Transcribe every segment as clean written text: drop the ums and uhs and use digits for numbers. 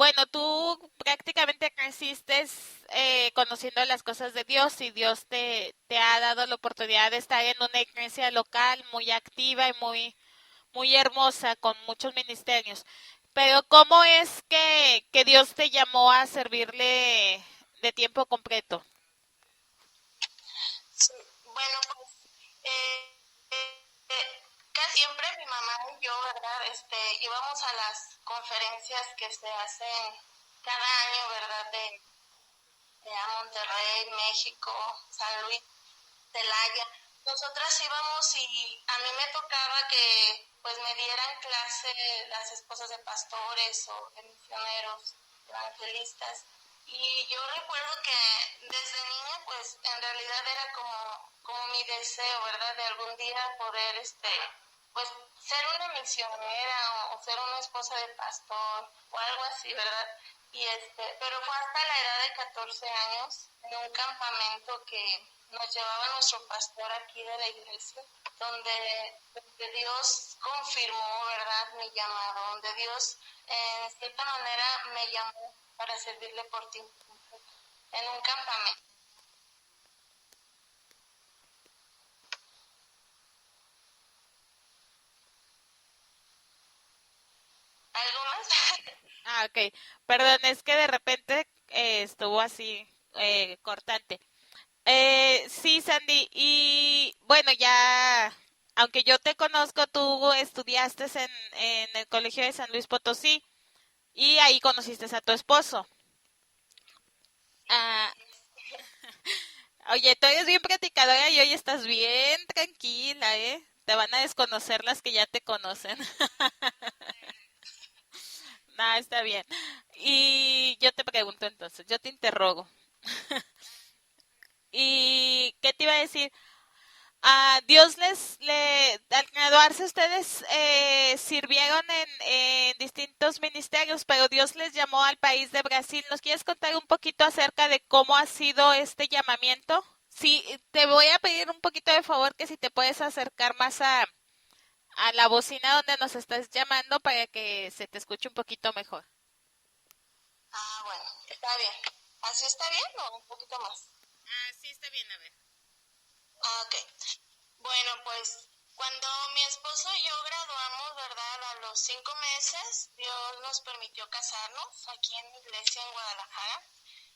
bueno, tú prácticamente creciste conociendo las cosas de Dios y Dios te ha dado la oportunidad de estar en una iglesia local muy activa y muy hermosa con muchos ministerios. Pero ¿cómo es que Dios te llamó a servirle de tiempo completo? Sí, bueno, pues casi siempre mi mamá y yo, ¿verdad? Íbamos a las conferencias que se hacen cada año, ¿verdad? De a Monterrey, México, San Luis, Celaya. Nosotras íbamos y a mí me tocaba que pues me dieran clase las esposas de pastores o de misioneros, evangelistas. Y yo recuerdo que desde niña pues en realidad era como mi deseo, ¿verdad? De algún día poder pues ser una misionera o ser una esposa de pastor o algo así, ¿verdad? Pero fue hasta la edad de 14 años en un campamento que nos llevaba nuestro pastor aquí de la iglesia, donde Dios confirmó, ¿verdad?, mi llamado, donde Dios en cierta manera me llamó para servirle por tiempo en un campamento. ¿Algo más? Ah, ok. Perdón, es que de repente estuvo así cortante. Sí, Sandy, y bueno, ya, aunque yo te conozco, tú estudiaste en el Colegio de San Luis Potosí y ahí conociste a tu esposo. Ah, oye, tú eres bien platicadora y hoy estás bien tranquila, ¿eh? Te van a desconocer las que ya te conocen. No, está bien. Y yo te pregunto entonces, yo te interrogo. ¿Y qué te iba a decir? A Dios al graduarse ustedes sirvieron en distintos ministerios, pero Dios les llamó al país de Brasil. ¿Nos quieres contar un poquito acerca de cómo ha sido este llamamiento? Sí, te voy a pedir un poquito de favor que si te puedes acercar más a la bocina donde nos estás llamando para que se te escuche un poquito mejor. Ah, bueno, está bien. ¿Así está bien o un poquito más? Ah, sí, está bien, a ver. Ah, ok. Bueno, pues cuando mi esposo y yo graduamos, ¿verdad? A los 5 meses, Dios nos permitió casarnos aquí en mi iglesia en Guadalajara.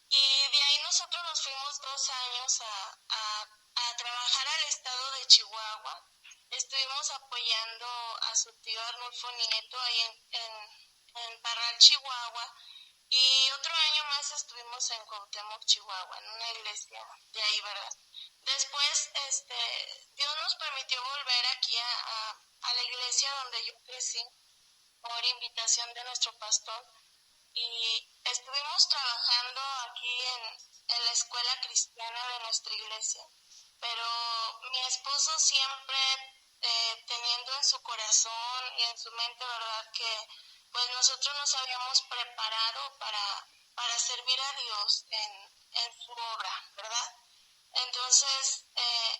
Y de ahí nosotros nos fuimos 2 años a trabajar al estado de Chihuahua. Estuvimos apoyando a su tío Arnulfo Nieto ahí en Parral, Chihuahua. Y otro año más estuvimos en Cuauhtémoc, Chihuahua, en una iglesia de ahí, ¿verdad? Después, Dios nos permitió volver aquí a la iglesia donde yo crecí por invitación de nuestro pastor y estuvimos trabajando aquí en la escuela cristiana de nuestra iglesia, pero mi esposo siempre teniendo en su corazón y en su mente, ¿verdad?, que pues nosotros nos habíamos preparado para servir a Dios en su obra, ¿verdad? Entonces,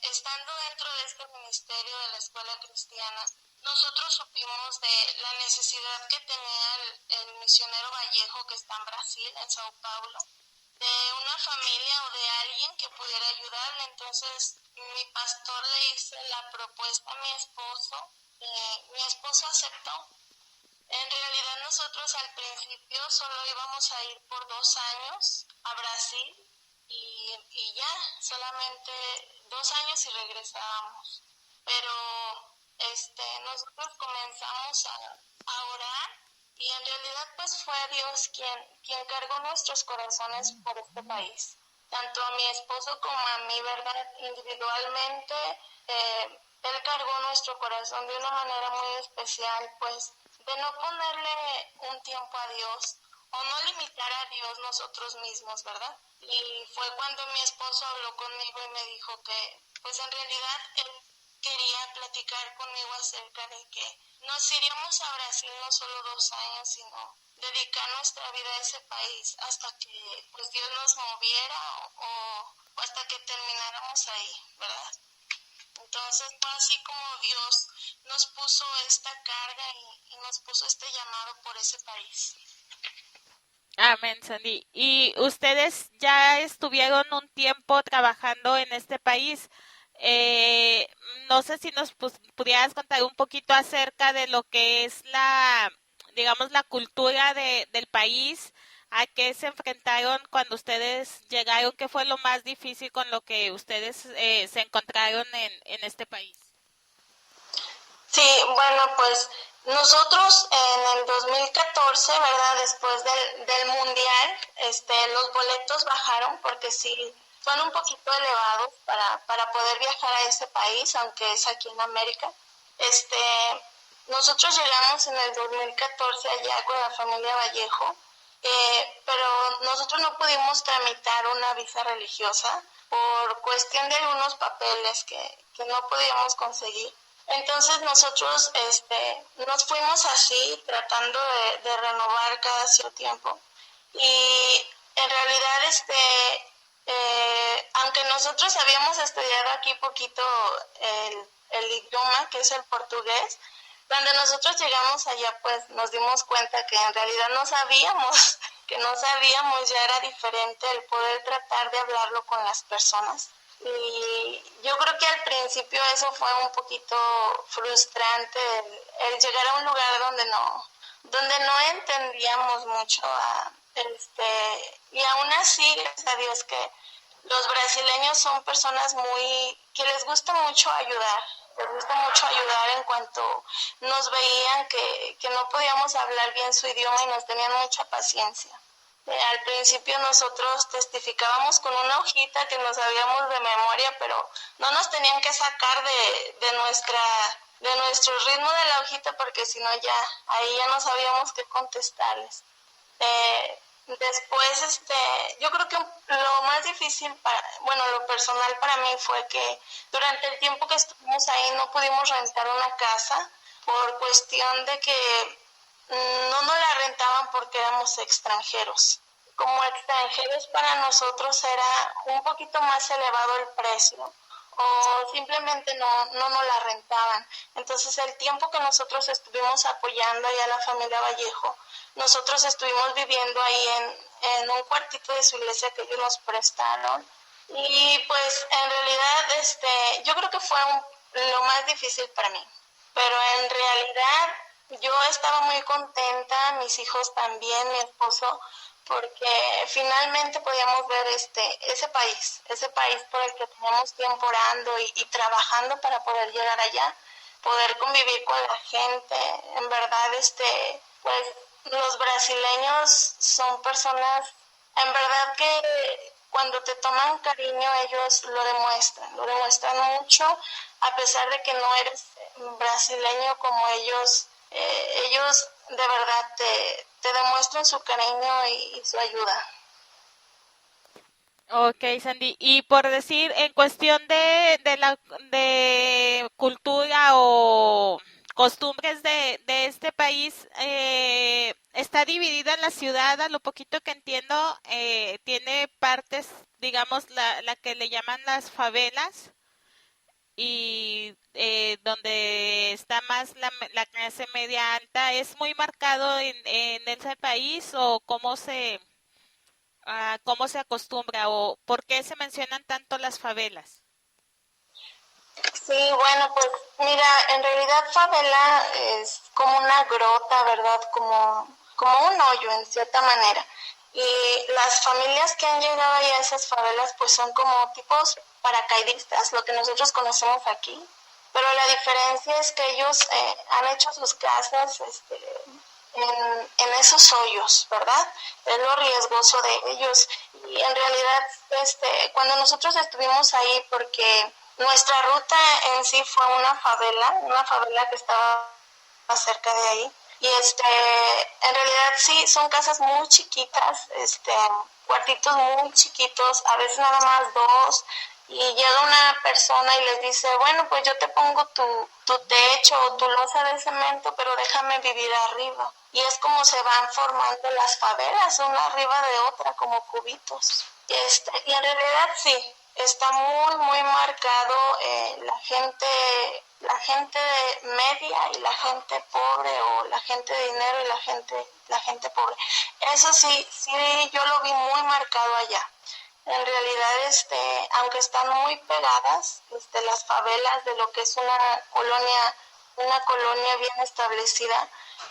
estando dentro de este ministerio de la escuela cristiana, nosotros supimos de la necesidad que tenía el misionero Vallejo que está en Brasil, en Sao Paulo, de una familia o de alguien que pudiera ayudarle. Entonces, mi pastor le hizo la propuesta a mi esposo, mi esposo aceptó. En realidad nosotros al principio solo íbamos a ir por 2 años a Brasil y ya, solamente 2 años y regresábamos. Pero nosotros comenzamos a orar y en realidad pues fue Dios quien cargó nuestros corazones por este país. Tanto a mi esposo como a mí, ¿verdad? Individualmente, él cargó nuestro corazón de una manera muy especial, pues de no ponerle un tiempo a Dios o no limitar a Dios nosotros mismos, ¿verdad? Y fue cuando mi esposo habló conmigo y me dijo que, pues en realidad él quería platicar conmigo acerca de que nos iríamos a Brasil no solo 2 años, sino dedicar nuestra vida a ese país hasta que pues Dios nos moviera o hasta que termináramos ahí, ¿verdad? Entonces fue así como Dios nos puso esta carga y nos puso este llamado por ese país. Amén, Sandy. ¿Y ustedes ya estuvieron un tiempo trabajando en este país? Eh, no sé si nos pudieras contar un poquito acerca de lo que es digamos, la cultura del país, a qué se enfrentaron cuando ustedes llegaron, qué fue lo más difícil con lo que ustedes se encontraron en este país. Sí, bueno, pues nosotros en el 2014, ¿verdad? Después del Mundial, los boletos bajaron porque sí, son un poquito elevados para poder viajar a ese país, aunque es aquí en América. Este, nosotros llegamos en el 2014 allá con la familia Vallejo, pero nosotros no pudimos tramitar una visa religiosa por cuestión de algunos papeles que no podíamos conseguir. Entonces nosotros nos fuimos así tratando de renovar cada cierto tiempo y en realidad aunque nosotros habíamos estudiado aquí poquito el idioma que es el portugués, cuando nosotros llegamos allá pues nos dimos cuenta que en realidad no sabíamos, que no sabíamos, ya era diferente el poder tratar de hablarlo con las personas. Y yo creo que al principio eso fue un poquito frustrante, el llegar a un lugar donde no entendíamos mucho, y aún así, gracias a Dios que los brasileños son personas que les gusta mucho ayudar. Les gusta mucho ayudar en cuanto nos veían que no podíamos hablar bien su idioma y nos tenían mucha paciencia. Al principio nosotros testificábamos con una hojita que nos sabíamos de memoria, pero no nos tenían que sacar de nuestro ritmo de la hojita porque si no ahí ya no sabíamos qué contestarles. Después, yo creo que lo más difícil bueno, lo personal para mí fue que durante el tiempo que estuvimos ahí no pudimos rentar una casa por cuestión de que no nos la rentaban porque éramos extranjeros. Como extranjeros para nosotros era un poquito más elevado el precio o simplemente no nos la rentaban. Entonces el tiempo que nosotros estuvimos apoyando ahí a la familia Vallejo, nosotros estuvimos viviendo ahí en un cuartito de su iglesia que ellos nos prestaron y pues en realidad yo creo que fue lo más difícil para mí, pero en realidad yo estaba muy contenta, mis hijos también, mi esposo, porque finalmente podíamos ver ese país por el que teníamos tiempo orando y trabajando para poder llegar allá, poder convivir con la gente. En verdad, pues los brasileños son personas, en verdad que cuando te toman cariño ellos lo demuestran mucho, a pesar de que no eres brasileño como ellos de verdad te demuestran su cariño y su ayuda. Ok, Sandy. Y por decir, en cuestión de cultura o costumbres de este país, está dividida en la ciudad, a lo poquito que entiendo, tiene partes, digamos, la que le llaman las favelas y donde está más la clase media alta. ¿Es muy marcado en ese país o cómo se acostumbra o por qué se mencionan tanto las favelas? Sí, bueno, pues mira, en realidad favela es como una grota, ¿verdad? Como un hoyo en cierta manera. Y las familias que han llegado ahí a esas favelas pues son como tipos paracaidistas, lo que nosotros conocemos aquí. Pero la diferencia es que ellos han hecho sus casas en esos hoyos, ¿verdad? Es lo riesgoso de ellos. Y en realidad, cuando nosotros estuvimos ahí, porque nuestra ruta en sí fue una favela que estaba cerca de ahí. Y en realidad sí, son casas muy chiquitas, cuartitos muy chiquitos, a veces nada más dos, y llega una persona y les dice, bueno, pues yo te pongo tu techo o tu losa de cemento, pero déjame vivir arriba. Y es como se van formando las favelas, una arriba de otra, como cubitos. Y en realidad sí, está muy, muy marcado la gente media y la gente pobre, o la gente de dinero y la gente pobre. Eso sí, sí, yo lo vi muy marcado allá. En realidad, aunque están muy pegadas, las favelas de lo que es una colonia bien establecida,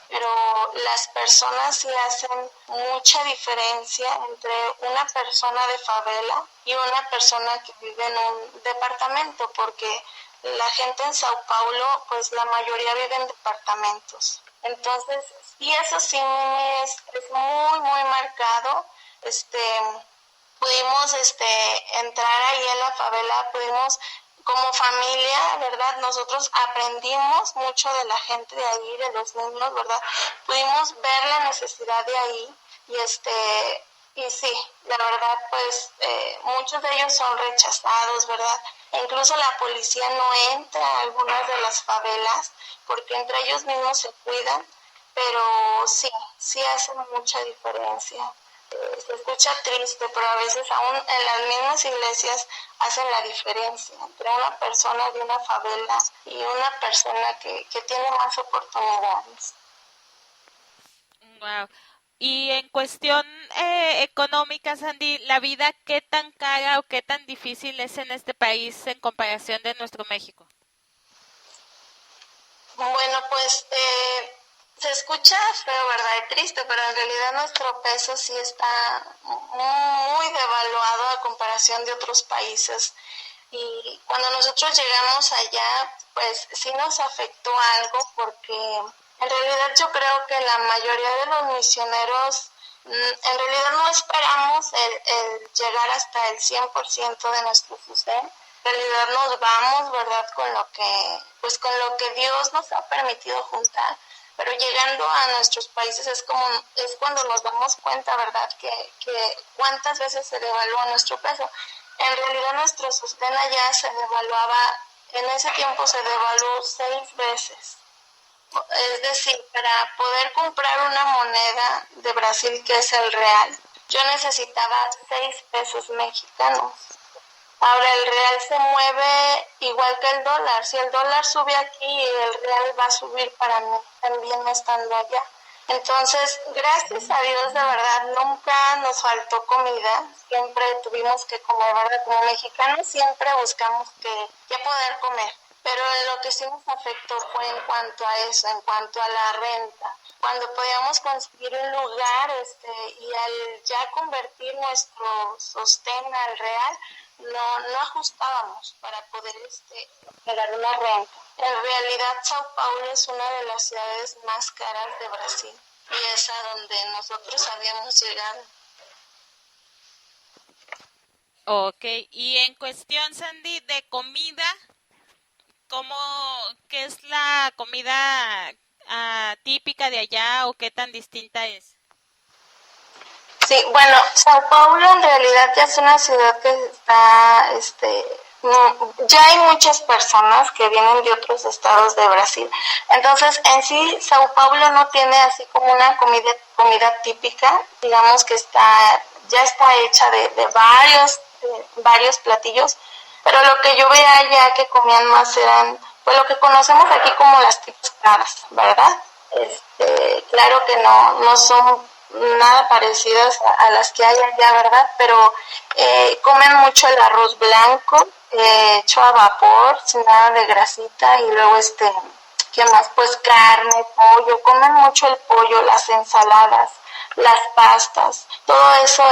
pero las personas sí hacen mucha diferencia entre una persona de favela y una persona que vive en un departamento, porque la gente en Sao Paulo, pues la mayoría vive en departamentos. Entonces, sí, eso sí es muy, muy marcado. Pudimos entrar ahí en la favela, pudimos como familia, ¿verdad? Nosotros aprendimos mucho de la gente de ahí, de los niños, ¿verdad? Pudimos ver la necesidad de ahí y y sí, la verdad, pues muchos de ellos son rechazados, ¿verdad? E incluso la policía no entra a algunas de las favelas porque entre ellos mismos se cuidan, pero sí, sí hace mucha diferencia. Se escucha triste, pero a veces aún en las mismas iglesias hacen la diferencia entre una persona de una favela y una persona que tiene más oportunidades. Wow. Y en cuestión económica, Sandy, ¿la vida qué tan cara o qué tan difícil es en este país en comparación de nuestro México? Bueno, pues se escucha feo, ¿verdad? Y triste, pero en realidad nuestro peso sí está muy devaluado a comparación de otros países. Y cuando nosotros llegamos allá, pues sí nos afectó algo, porque en realidad yo creo que la mayoría de los misioneros, en realidad no esperamos el llegar hasta el 100% de nuestro sustento. En realidad nos vamos, ¿verdad? Pues con lo que Dios nos ha permitido juntar. Pero llegando a nuestros países es cuando nos damos cuenta, ¿verdad? Que cuántas veces se devalúa nuestro peso. En realidad nuestro sostén allá se devaluaba, en ese tiempo se devaluó 6 veces. Es decir, para poder comprar una moneda de Brasil, que es el real, yo necesitaba 6 pesos mexicanos. Ahora el real se mueve igual que el dólar. Si el dólar sube aquí, el real va a subir para mí también estando allá. Entonces, gracias a Dios, de verdad, nunca nos faltó comida. Siempre tuvimos que comer, ¿verdad? Como mexicanos siempre buscamos que poder comer. Pero lo que sí nos afectó fue en cuanto a eso, en cuanto a la renta. Cuando podíamos conseguir un lugar y al ya convertir nuestro sostén al real, no ajustábamos para poder pagar una renta. En realidad, Sao Paulo es una de las ciudades más caras de Brasil y es a donde nosotros habíamos llegado. Ok, y en cuestión, Sandy, de comida, ¿cómo, qué es la comida típica de allá o qué tan distinta es? Sí, bueno, Sao Paulo en realidad ya es una ciudad que está, ya hay muchas personas que vienen de otros estados de Brasil. Entonces, en sí, Sao Paulo no tiene así como una comida típica, digamos que ya está hecha de varios platillos, pero lo que yo veía allá que comían más eran, pues lo que conocemos aquí como las tipicadas, ¿verdad? Claro que no son nada parecidas a las que hay allá, ¿verdad? Pero comen mucho el arroz blanco, hecho a vapor, sin nada de grasita, y luego ¿qué más? Pues carne, pollo, comen mucho el pollo, las ensaladas, las pastas, todo eso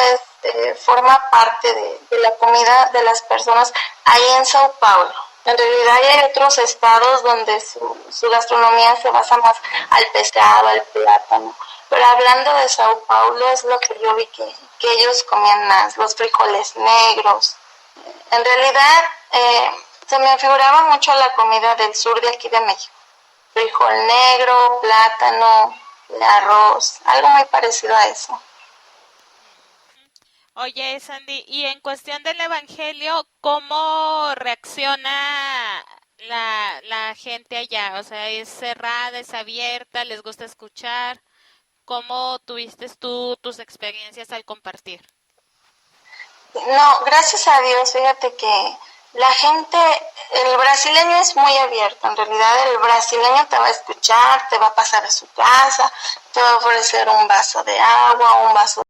forma parte de la comida de las personas ahí en Sao Paulo. En realidad hay otros estados donde su gastronomía se basa más al pescado, al plátano. Pero hablando de Sao Paulo es lo que yo vi que ellos comían más, los frijoles negros. En realidad se me figuraba mucho la comida del sur de aquí de México. Frijol negro, plátano, arroz, algo muy parecido a eso. Oye, Sandy, y en cuestión del evangelio, ¿cómo reacciona la gente allá? O sea, ¿es cerrada, es abierta, les gusta escuchar? ¿Cómo tuviste tú tus experiencias al compartir? No, gracias a Dios, fíjate que la gente, el brasileño es muy abierto, en realidad el brasileño te va a escuchar, te va a pasar a su casa, te va a ofrecer un vaso de agua, un vaso